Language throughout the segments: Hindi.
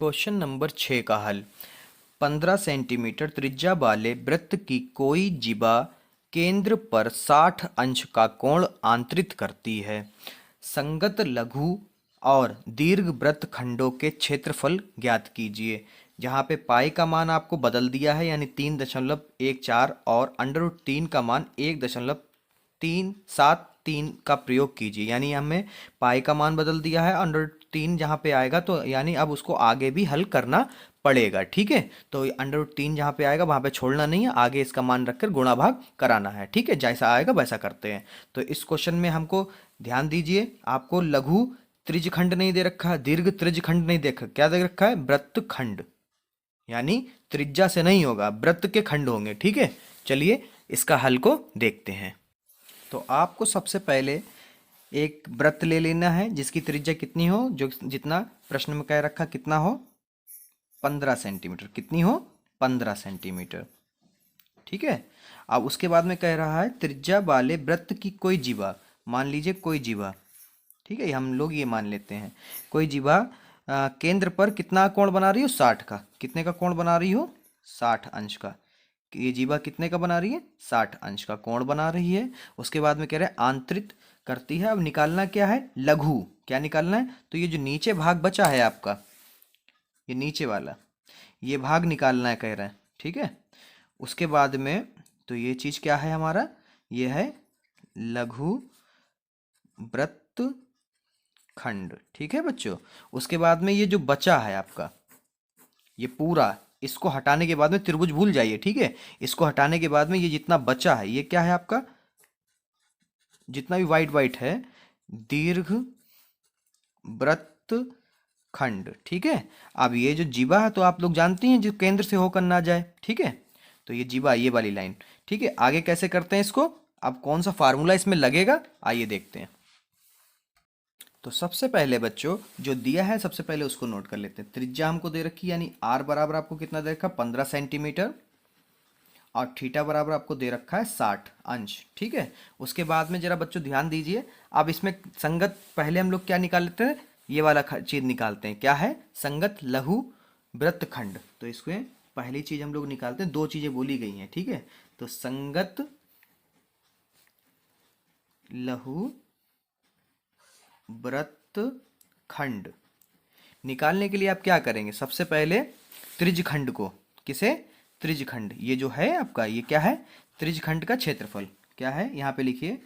क्वेश्चन नंबर 6 का हल। 15 सेंटीमीटर त्रिज्या वाले वृत्त की कोई जिबा केंद्र पर 60 अंश का कोण आंतरित करती है। संगत लघु और दीर्घ वृत्त खंडों के क्षेत्रफल ज्ञात कीजिए। जहाँ पे पाई का मान आपको बदल दिया है, यानी 3.14, और अंडर रूट 3 का मान 1.373 का प्रयोग कीजिए। यानी हमें पाई का मान बदल दिया है, अंडर रूट 3 जहाँ पे आएगा तो यानी अब उसको आगे भी हल करना पड़ेगा। ठीक है, तो अंडर रूट 3 जहाँ पे आएगा वहाँ पे छोड़ना नहीं है, आगे इसका मान रखकर गुणा भाग कराना है। ठीक है, जैसा आएगा वैसा करते हैं। तो इस क्वेश्चन में हमको ध्यान दीजिए, आपको लघु त्रिज्यखंड नहीं दे रखा है, दीर्घ त्रिज्यखंड नहीं दे रखा, क्या दे रखा है? वृत्त खंड। यानी त्रिज्या से नहीं होगा, वृत्त के खंड होंगे। ठीक है, चलिए इसका हल को देखते हैं। तो आपको सबसे पहले एक वृत्त ले लेना है जिसकी त्रिज्या कितनी हो, जो जितना प्रश्न में कह रखा, कितना हो? 15 सेंटीमीटर। कितनी हो? 15 सेंटीमीटर। ठीक है, अब उसके बाद में कह रहा है त्रिज्या वाले वृत्त की कोई जीवा। मान लीजिए कोई जीवा, ठीक है, हम लोग ये मान लेते हैं कोई जीवा केंद्र पर कितना कोण बना रही हो? 60 का। कितने का कोण बना रही हो? 60 अंश का। ये जीवा कितने का बना रही है? 60 अंश का कोण बना रही है। उसके बाद में कह रहे हैं आंतरित करती है। अब निकालना क्या है? लघु। क्या निकालना है? तो ये जो नीचे भाग बचा है आपका, ये नीचे वाला, ये भाग निकालना है कह रहे हैं। ठीक है, उसके बाद में तो ये चीज़ क्या है हमारा? ये है लघु वृत्त खंड। ठीक है बच्चों, उसके बाद में ये जो बचा है आपका, ये पूरा, इसको हटाने के बाद में त्रिभुज भूल जाइए। ठीक है, इसको हटाने के बाद में ये जितना बचा है ये क्या है आपका? जितना भी वाइट वाइट है, दीर्घ वृत्त खंड। ठीक है, अब ये जो जीवा है तो आप लोग जानती हैं जो केंद्र से होकर ना जाए। ठीक है, तो ये जीवा, ये वाली लाइन। ठीक है, आगे कैसे करते हैं इसको? अब कौन सा फार्मूला इसमें लगेगा, आइए देखते हैं। तो सबसे पहले बच्चों जो दिया है सबसे पहले उसको नोट कर लेते हैं। त्रिज्या हमको दे रखी, यानी आर बराबर आपको कितना दे रखा? 15 सेंटीमीटर, और थीटा बराबर आपको दे रखा है 60 अंश। ठीक है, उसके बाद में जरा बच्चों ध्यान दीजिए, अब इसमें संगत पहले हम लोग क्या निकाल लेते हैं? ये वाला चीज निकालते हैं, क्या है? संगत लघु वृत्तखंड। तो इसमें पहली चीज हम लोग निकालते हैं, दो चीजें बोली गई हैं। ठीक है, तो संगत लघु वृत्तखंड निकालने के लिए आप क्या करेंगे? सबसे पहले त्रिज्यखंड को, किसे? त्रिज्यखंड, ये जो है आपका, ये क्या है? त्रिज्यखंड का क्षेत्रफल। क्या है? यहाँ पे लिखिए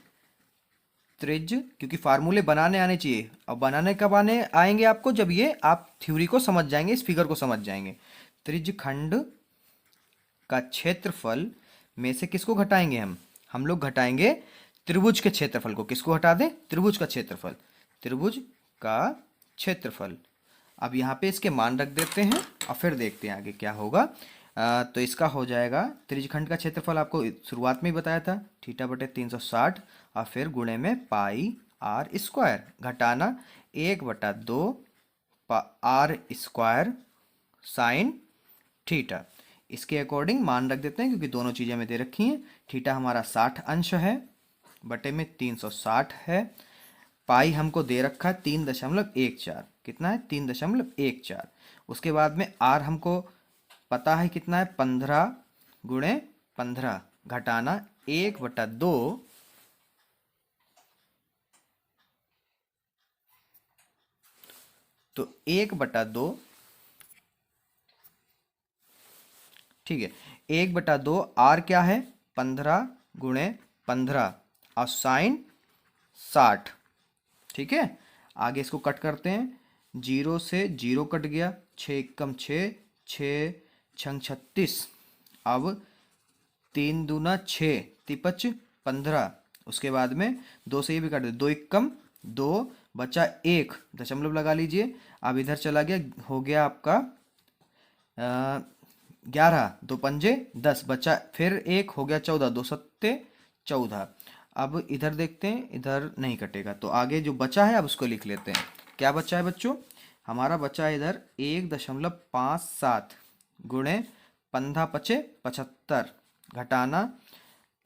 त्रिज्य, क्योंकि फार्मूले बनाने आने चाहिए। अब बनाने कब आने आएंगे आपको? जब ये आप थ्योरी को समझ जाएंगे, इस फिगर को समझ जाएंगे। त्रिज्यखंड का क्षेत्रफल में से किसको घटाएंगे हम लोग घटाएंगे त्रिभुज के क्षेत्रफल को। किसको हटा दें? त्रिभुज का क्षेत्रफल। त्रिभुज का क्षेत्रफल। अब यहाँ पे इसके मान रख देते हैं और फिर देखते हैं आगे क्या होगा। तो इसका हो जाएगा त्रिज्यखंड का क्षेत्रफल, आपको शुरुआत में ही बताया था, थीटा बटे 360, और फिर गुणे में पाई आर स्क्वायर, घटाना 1/2 आर स्क्वायर साइन थीटा। इसके अकॉर्डिंग मान रख देते हैं, क्योंकि दोनों चीज़ें हमें दे रखी हैं। थीटा हमारा 60 अंश है, बटे में 360 है। पाई हमको दे रखा है 3.14। कितना है? 3.14। उसके बाद में आर हमको पता है कितना है? 15 गुणे 15, घटाना 1/2 तो 1/2, ठीक है, 1/2 आर क्या है? 15 गुणे 15 और साइन 60। ठीक है, आगे इसको कट करते हैं। 0 से 0 कट गया, 6 एकम 6, 6 छंग 36। अब 3 दूना 6, तिपच 15। उसके बाद में 2 से ये भी काट दे, 2 एकम 2, बचा 1, दशमलव लगा लीजिए। अब इधर चला गया, हो गया आपका 11, 2 पंजे 10, बचा फिर 1, हो गया 14, 2 सत्ते 14। अब इधर देखते हैं, इधर नहीं कटेगा, तो आगे जो बचा है अब उसको लिख लेते हैं। क्या बचा है बच्चों? हमारा बचा है इधर 1.57 गुणे 15 पचे 75, घटाना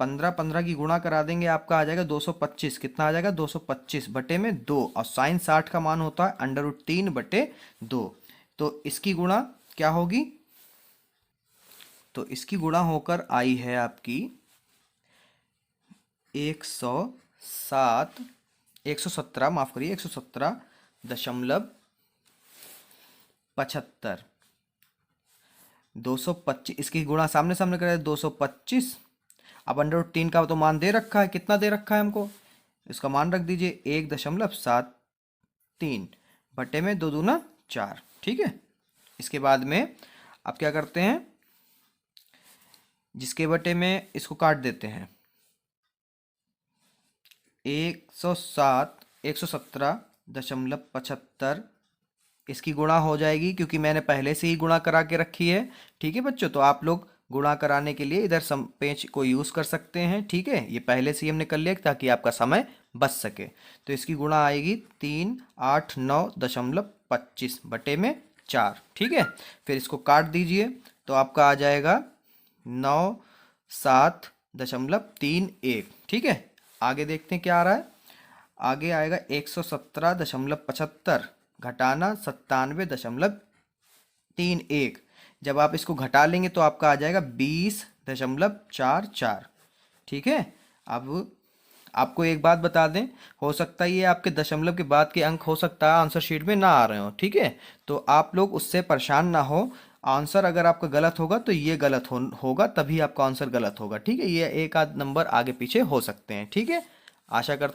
15 15 की गुणा करा देंगे, आपका आ जाएगा 225। कितना आ जाएगा? 225 बटे में 2, और साइन 60 का मान होता है अंडर रूट 3/2। तो इसकी गुणा क्या होगी? तो इसकी गुणा होकर आई है आपकी 107, 117, माफ करिए, 117.75। 225, इसकी गुणा सामने सामने करें 225। अब अंडर रूट 3 का तो मान दे रखा है, कितना दे रखा है हमको, इसका मान रख दीजिए 1.73 बटे में 2 दूना 4। ठीक है, इसके बाद में आप क्या करते हैं, जिसके बटे में इसको काट देते हैं, 117.75 इसकी गुणा हो जाएगी, क्योंकि मैंने पहले से ही गुणा करा के रखी है। ठीक है बच्चों, तो आप लोग गुणा कराने के लिए इधर सम पेंच को यूज़ कर सकते हैं। ठीक है, ये पहले से ही हमने कर लिया ताकि आपका समय बच सके। तो इसकी गुणा आएगी 389.25 बटे में 4। ठीक है, फिर इसको काट दीजिए तो आपका आ जाएगा 97.31। ठीक है, आगे देखते हैं क्या आ रहा है। आगे आएगा 117.75 घटाना 97.31। जब आप इसको घटा लेंगे तो आपका आ जाएगा 20.44। ठीक है, अब आपको एक बात बता दें, हो सकता है ये आपके दशमलव के बाद के अंक हो सकता है आंसर शीट में ना आ रहे हो। ठीक है, तो आप लोग उससे परेशान ना हो। आंसर अगर आपका गलत होगा तो ये गलत होगा, तभी आपका आंसर गलत होगा। ठीक है, ये एक आध नंबर आगे पीछे हो सकते हैं। ठीक है, आशा करता